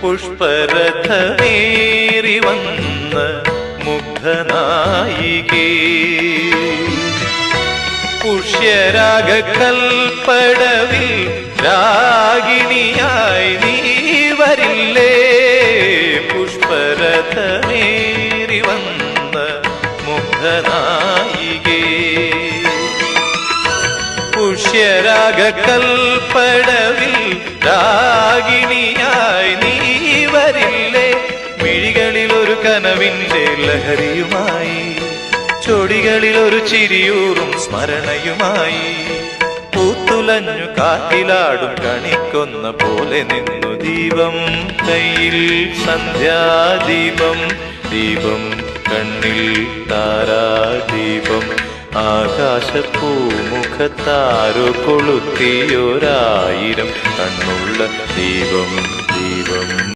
പുഷ്പരഥമേറി വന്ന മുഗ്ധനായികേ, പുഷ്യരാഗകൽപ്പടവിൽ രാഗിണിയായി നീ വരില്ലേ? പുഷ്പരഥമേറി വന്ന മുഗ്ധനായികേ, പുഷ്യരാഗകൽപ്പടവിൽ രാഗിണിയായി നീ വരില്ലേ? മിഴികളിൽ ഒരു കനവിന്റെ ലഹരിയുമായി, ചൊടികളിൽ ഒരു ചിരിയൂറും സ്മരണയുമായി, പൂത്തുലഞ്ഞു കാറ്റിലാടും കണിക്കൊന്ന പോലെ നിന്നു ദീപം കയ്യിൽ സന്ധ്യാദീപം, ദീപം കണ്ണിൽ താരാദീപം, ആകാശപ്പൂമുഖത്താരോ കൊളുത്തിയൊരായിരം കണ്ണുള്ള ദീപം, ദീപം.